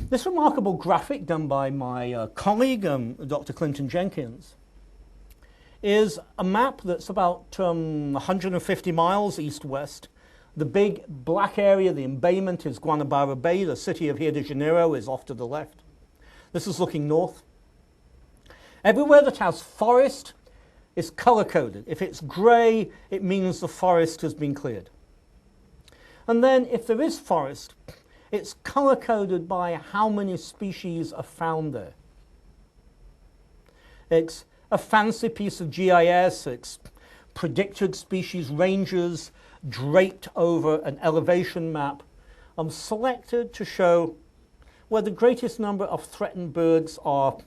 This remarkable graphic done by my colleague, Dr. Clinton Jenkins, is a map that's about 150 miles east-west. The big black area, the embayment, is Guanabara Bay. The city of Rio de Janeiro is off to the left. This is looking north. Everywhere that has forest is color-coded. If it's grey, it means the forest has been cleared. And then if there is forest, it's color-coded by how many species are found there. It's a fancy piece of GIS. It's predicted species ranges draped over an elevation map, selected to show where the greatest number of threatened birds are,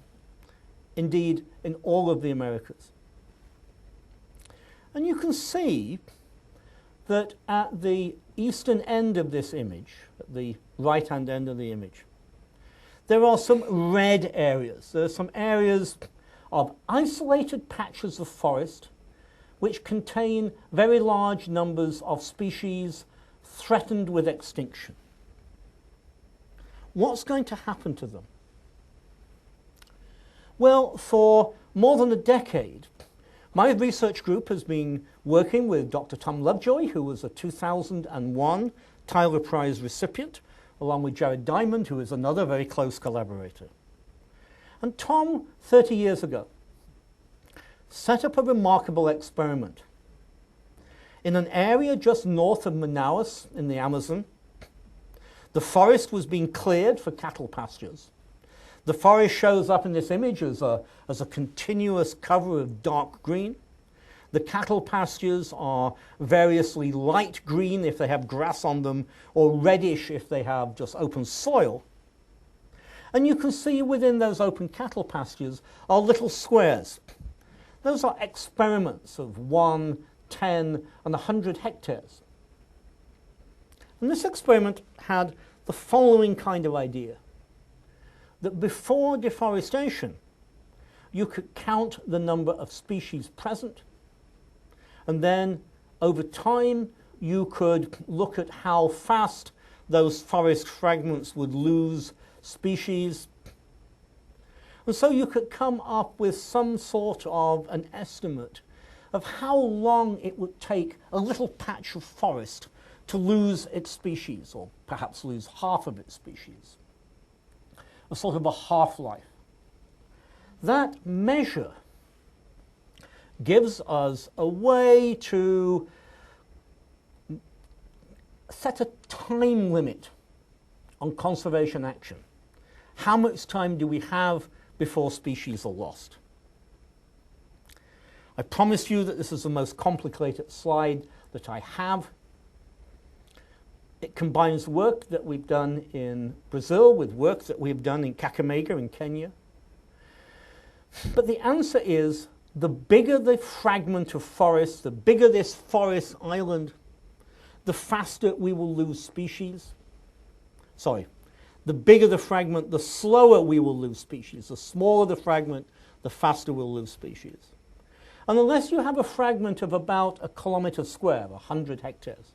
indeed, in all of the Americas. And you can see that at the eastern end of this image, at the right-hand end of the image, there are some red areas. There are some areas of isolated patches of forest which contain very large numbers of species threatened with extinction. What's going to happen to them? Well, for more than a decade, my research group has been working with Dr. Tom Lovejoy, who was a 2001 Tyler Prize recipient, along with Jared Diamond, who is another very close collaborator. And Tom, 30 years ago, set up a remarkable experiment. In an area just north of Manaus in the Amazon, the forest was being cleared for cattle pastures. The forest shows up in this image as a continuous cover of dark green. The cattle pastures are variously light green if they have grass on them, or reddish if they have just open soil. And you can see within those open cattle pastures are little squares. Those are experiments of 1, 10, and 100 hectares. And this experiment had the following kind of idea: that before deforestation, you could count the number of species present, and then over time you could look at how fast those forest fragments would lose species. And so you could come up with some sort of an estimate of how long it would take a little patch of forest to lose its species, or perhaps lose half of its species. A sort of a half-life. That measure gives us a way to set a time limit on conservation action. How much time do we have before species are lost? I promise you that this is the most complicated slide that I have. It combines work that we've done in Brazil with work that we've done in Kakamega in Kenya. But the answer is, the bigger the fragment of forest, the bigger this forest island, the faster we will lose species. Sorry, the bigger the fragment, the slower we will lose species. The smaller the fragment, the faster we'll lose species. And unless you have a fragment of about a kilometer square, 100 hectares,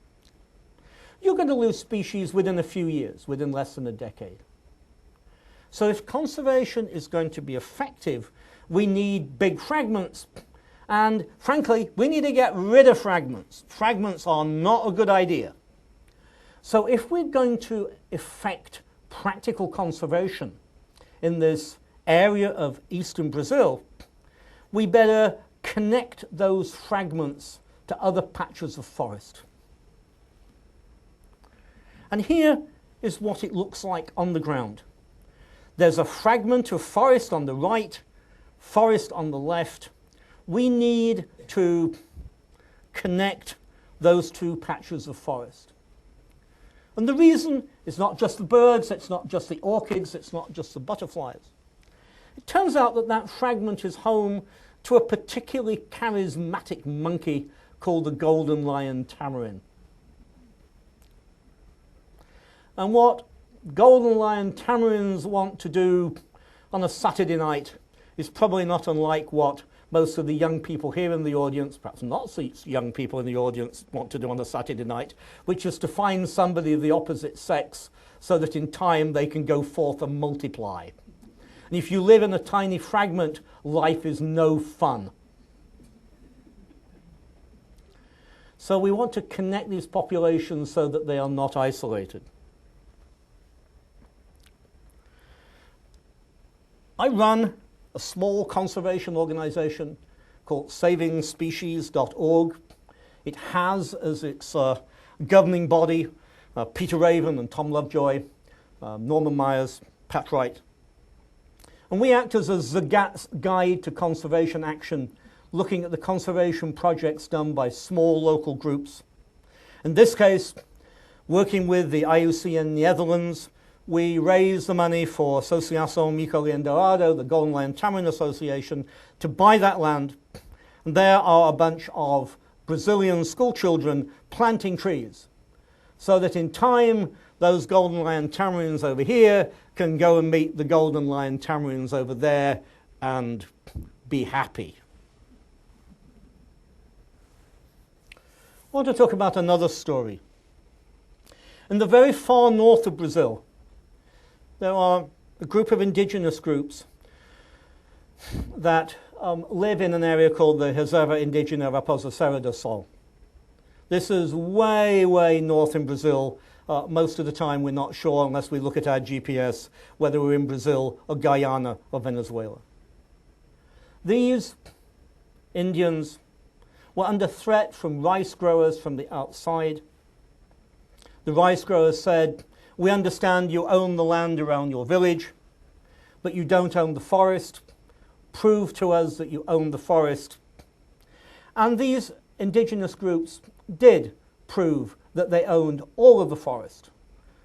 you're going to lose species within a few years, within less than a decade. So if conservation is going to be effective, we need big fragments. And frankly, we need to get rid of fragments. Fragments are not a good idea. So if we're going to effect practical conservation in this area of eastern Brazil, we better connect those fragments to other patches of forest. And here is what it looks like on the ground. There's a fragment of forest on the right, forest on the left. We need to connect those two patches of forest. And the reason is not just the birds, it's not just the orchids, it's not just the butterflies. It turns out that that fragment is home to a particularly charismatic monkey called the golden lion tamarin. And what golden lion tamarins want to do on a Saturday night is probably not unlike what most of the young people here in the audience, perhaps not so young people in the audience, want to do on a Saturday night, which is to find somebody of the opposite sex so that in time they can go forth and multiply. And if you live in a tiny fragment, life is no fun. So we want to connect these populations so that they are not isolated. I run a small conservation organization called savingspecies.org. It has as its governing body Peter Raven and Tom Lovejoy, Norman Myers, Pat Wright. And we act as a Zagat's guide to conservation action, looking at the conservation projects done by small local groups. In this case, working with the IUCN Netherlands, we raised the money for Associação Mico Leão Dourado, the Golden Lion Tamarin Association, to buy that land. And there are a bunch of Brazilian school children planting trees, so that in time those Golden Lion Tamarins over here can go and meet the Golden Lion Tamarins over there and be happy. I want to talk about another story. In the very far north of Brazil, there are a group of indigenous groups that live in an area called the Reserva Indígena Raposa Serra do Sol. This is way, way north in Brazil. Most of the time we're not sure, unless we look at our GPS, whether we're in Brazil or Guyana or Venezuela. These Indians were under threat from rice growers from the outside. The rice growers said, "We understand you own the land around your village, but you don't own the forest. Prove to us that you own the forest." And these indigenous groups did prove that they owned all of the forest,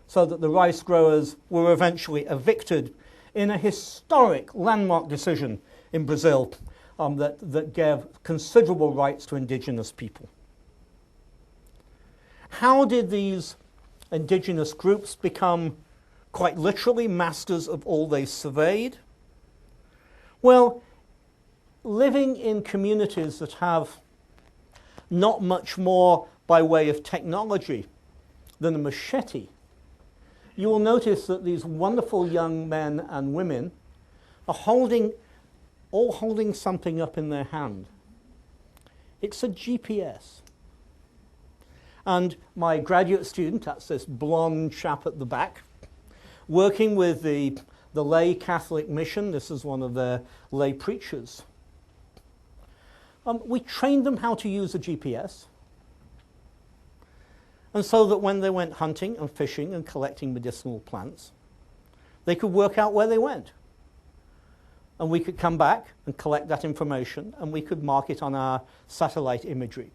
so that the rice growers were eventually evicted in a historic landmark decision in Brazil that gave considerable rights to indigenous people. How did these indigenous groups become, quite literally, masters of all they surveyed? Well, living in communities that have not much more by way of technology than a machete, you will notice that these wonderful young men and women are all holding something up in their hand. It's a GPS. And my graduate student, that's this blonde chap at the back, working with the lay Catholic mission, this is one of their lay preachers. We trained them how to use a GPS. And so that when they went hunting and fishing and collecting medicinal plants, they could work out where they went. And we could come back and collect that information, and we could mark it on our satellite imagery.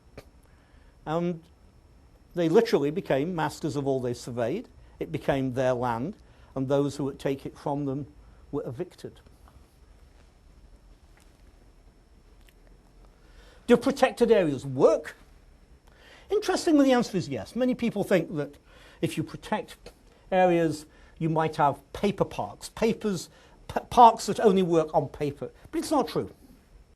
And they literally became masters of all they surveyed. It became their land, and those who would take it from them were evicted. Do protected areas work? Interestingly, the answer is yes. Many people think that if you protect areas, you might have paper parks, parks that only work on paper. But it's not true.